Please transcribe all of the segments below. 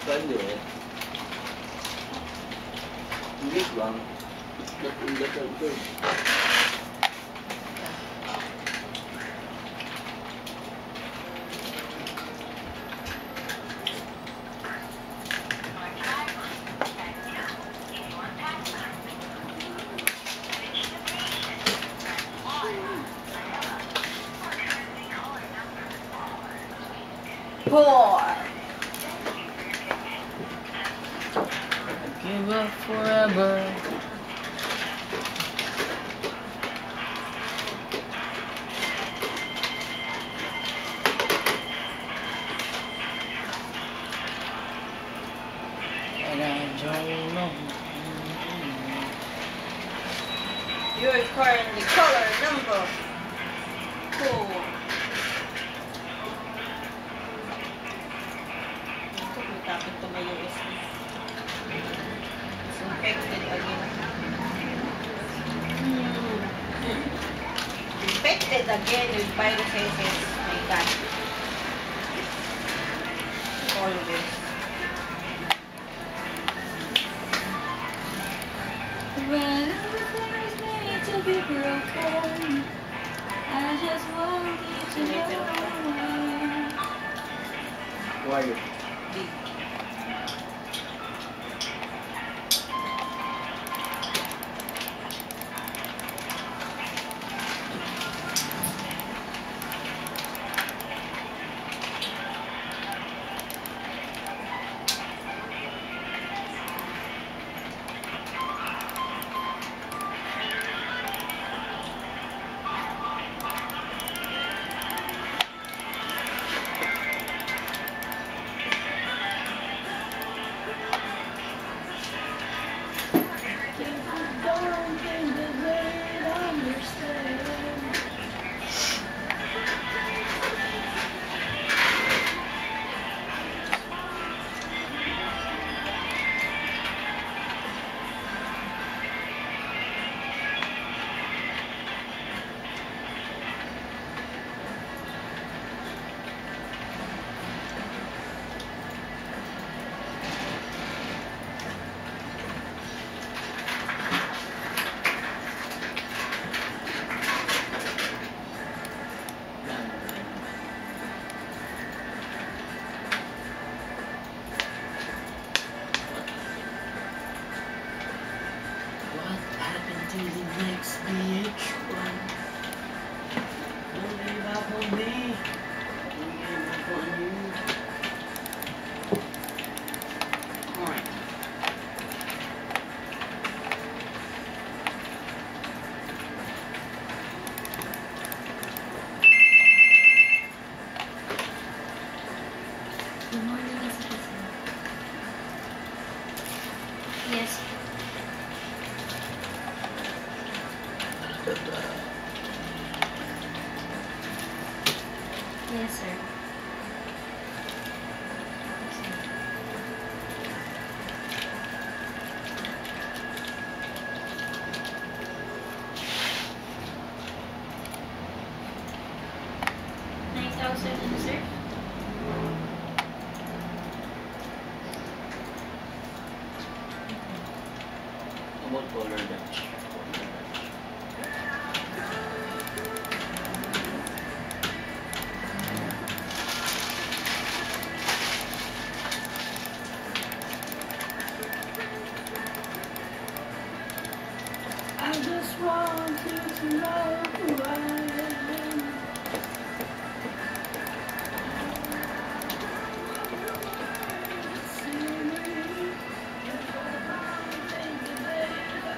Depende eh. English lang. Not in the center. Give up forever. And I don't know. Your currently color number 4. Tapos tumayo is infected again. Infected again with viruses. My God. Always. When everything's made to be broken, I just want you to know. Why? To the next bitch one. Don't give up on me. Don't give up on you. Alright. Good morning, Miss Kissy. Yes. Yes, sir. $9,000, sir. About color Dutch. I just want you to know who I am. See me,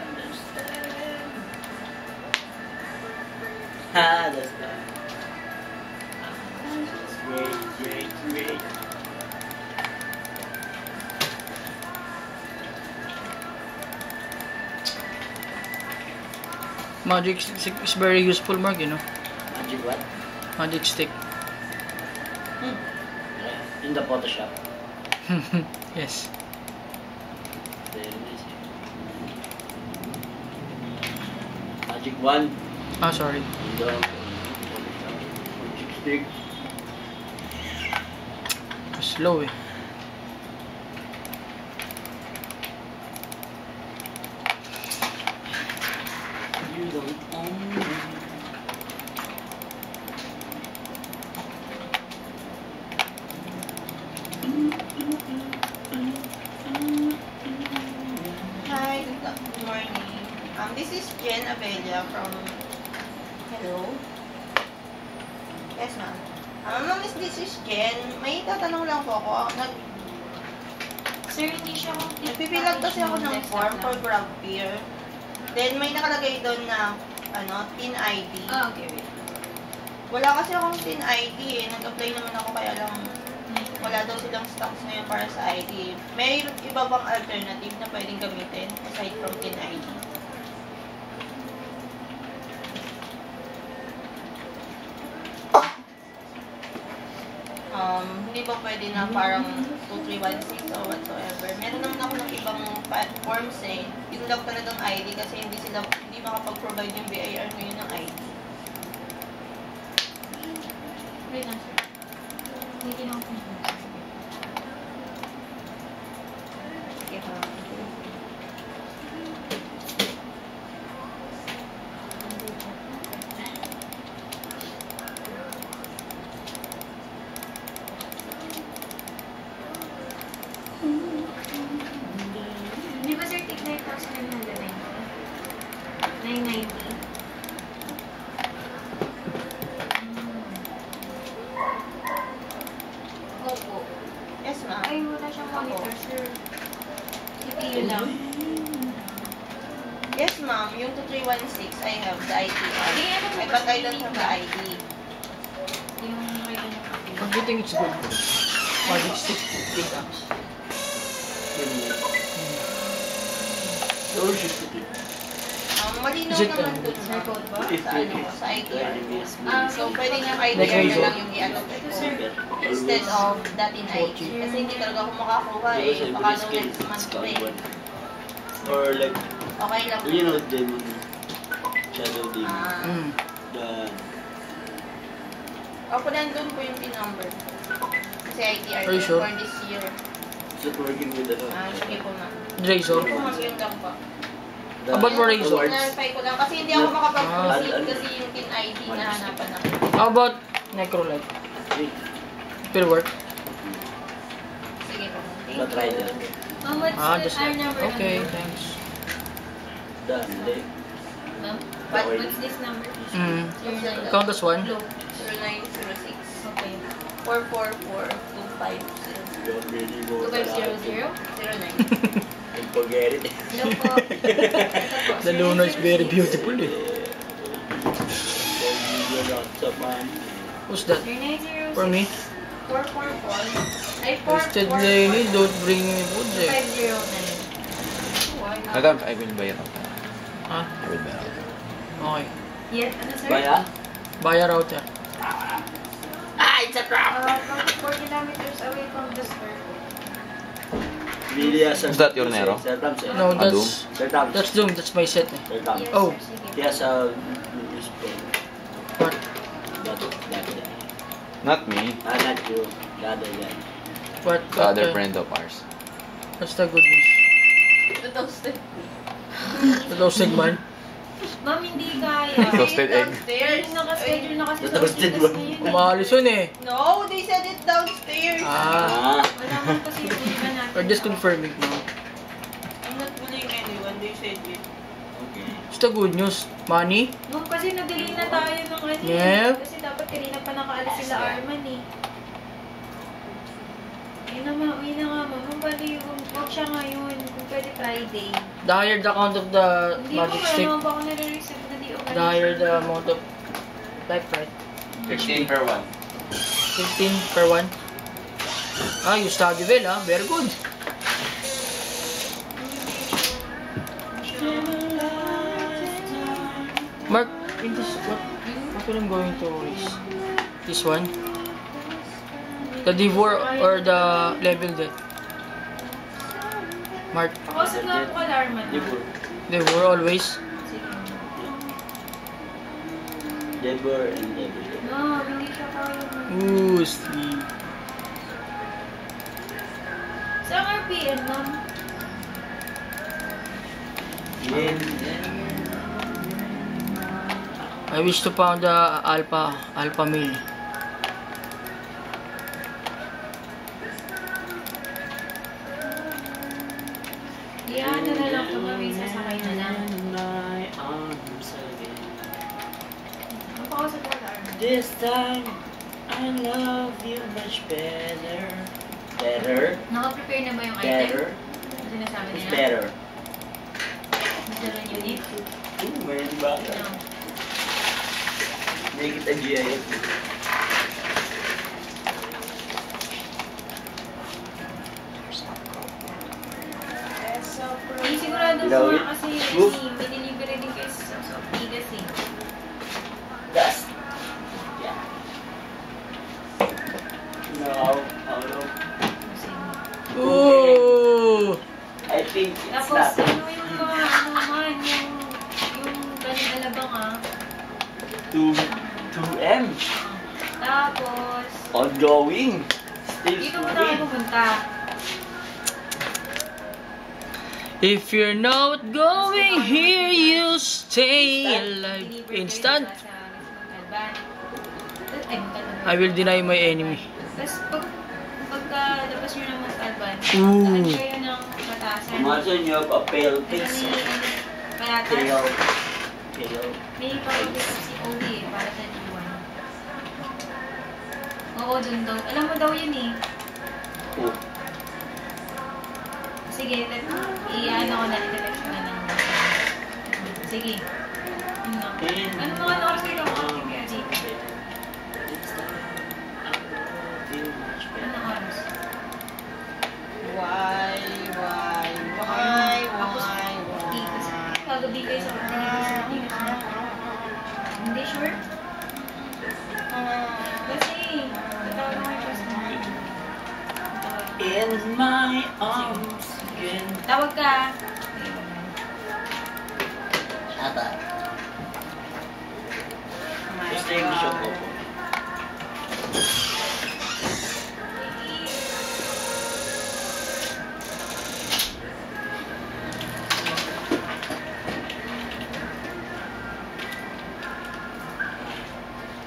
understand. Ha, that's bad. Great. Magic stick is very useful, Mark, you know. Magic what? Magic stick. In the Photoshop. Yes. There it is. Magic wand. Oh, sorry. In the Photoshop. Magic stick. Slow eh. don't own you. Hi, good morning. This is Jen Avelia from... Hello? Yes, ma'am. Ma'am, this is Jen. May tatanong lang po ako. Sir, hindi siya Nagpifill out kasi ako ng form for grab beer. Then, may nakalagay doon na, TIN ID. Ah, okay, wait. Wala kasi akong TIN ID eh. Nag-apply naman ako kaya lang wala daw silang stocks ngayon para sa ID. May iba bang alternative na pwedeng gamitin aside from TIN ID? Hindi ba pwede na parang 2316 o whatsoever? Meron naman ako ng ibang forms eh. Pinulog talagang ID kasi hindi makapag-provide yung BIR ngayon ng ID. Wait lang, sir. Hindi kinakot mo. Okay, Di ba, sir, take 9,990? 990? Opo. Yes, ma'am. Ay, wala siyang monitor, sir. CPU lang. Yes, ma'am. Yung 2316, I have the ID. Hindi, ano po But I kasi don't have hindi the ba? ID. Yung may ganyan pa. Pag you think it's good, magic stick, 8 amps. Or 60. Malinaw Is it, naman dun Sir, code ba? sa ITR. So, So, pwede yung Like ITR na Razor? lang yung i-allocate ko. Instead of that in ID. Kasi hindi talaga ako makakuha eh. Baka daw next month pa eh. or like, Okay lang. you know, demon, shadow demon, Mm. the, Ako nandun po yung P-number. Kasi ITR Are you sure? for this year. is it working with the, Sige po ma'am. Razor. Sige po ma'am, yun lang po. the About for Razor? awards? Na-verify ko lang kasi hindi ako makapag-proceed Ah. kasi yung PIN ID na hanapan ako. How about Necrolite? Will work? Sige po ma'am. But Thank right you. there. What's Just the R number? okay, number? thanks. Done. Ma'am, what's this number? Mm. 09. Count as one. Low. 0906 Okay. 444 You already know 2500? 09. And forget it. Hello po. Ito po. The Luna is very beautiful eh. Who's that? 0906. For me? 444. Ay, Wasted Lenny, don't bring me food eh. 509. Why not? Madam, I will buy it out. Ha? I will buy it out. Okay. Yes, ano sir? Baya? Buy a router. Ah, it's a trap! From 4 kilometers away from the store. Really has a... Is that your Nero? Sir Tams, eh? No, Adum? that's Sir Tams. that's Doom. That's my set eh. Sir Tams. Yes, Oh. sir, sige. He has a... use phone. What? That guy. Not me. Not you. The other guy. What? The other friend of ours. What's the good news? The toasted. The toasted man? Ma'am, hindi kaya. Toasted egg. Downstairs. Yung nakaschedule na kasi The sa toasted Ostitas one. ngayon. Umaalis yun eh. No, they said it downstairs. Ah. Wala man kasi yung iba natin. We're just confirming now. I'm not bullying anyone, they said it. Okay. What's the good news? Money? Ma'am, kasi na-delay na tayo ng ano eh. Yeah. Kasi dapat kanina pa nakaalis sila Arman eh. Ayun na nga, ma'am. Ma'am, bali, huwag siya ngayon. Kung pwede Friday. The higher the count of the Hindi magic ko, wala stick, naman pa ako nare-receive na di the higher the amount of life, right? 15 per one. 15 per one. Ah, you study well, ah. Very good. Mark, in this, what I'm going to is this one? The Devor or the level death? Mark, Kausap na ako kala Arman. Debor. Devor always. Sige. Debor and Debor. No, hindi siya kaya. Ooh, sleep. Sa RPN, ma'am. Yen. I wish to found the alpha male. Yan, na lang ito. May sasakay na lang. My arms again. Ano pa ako sa Polar? This time, I love you much better. Better? Naka-prepare na ba yung Better? item? Yung sinasabi It's nila? better. Gusto rin yun eh. Meron ba? No. Hindi kita GIF. Hindi sigurado You know ko it? nga kasi Move. may delivery din kayo sa Pigas eh. Dust. Yeah. No, no. Kasi, Ooh! I think it's tapos not. ano yung mga ano man, yung galing alabang ah. 2M. Tapos, Ongoing. Still dito mo tayo pumunta. If you're not going here, you stay alive. Deliver Instant. kayo sa Montalban. Ay, Montalban. I will deny my enemy. Tapos pagka labas nyo ng Montalban, Ooh. saan kayo ng Batasan? Imagine you have a pale Ano face. ni Palatas? Pale. May pag-pick up si Owie eh, para sa G1. Oo, dun daw. Alam mo daw yun eh. Oh. Sige, i-ano ko na, i-text ko na lang. Sige. Yun lang. Ano mga oras kayo kakating kaya dito? Anong oras? Why? Tikas. Kagabi kayo sa tikas na. Hindi, sure? Kasi, tatawag mo yung trust mo. In my arms again. Tawag ka. Shut up. Just take the shot ko.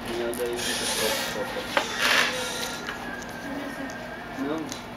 Another is a stop. No.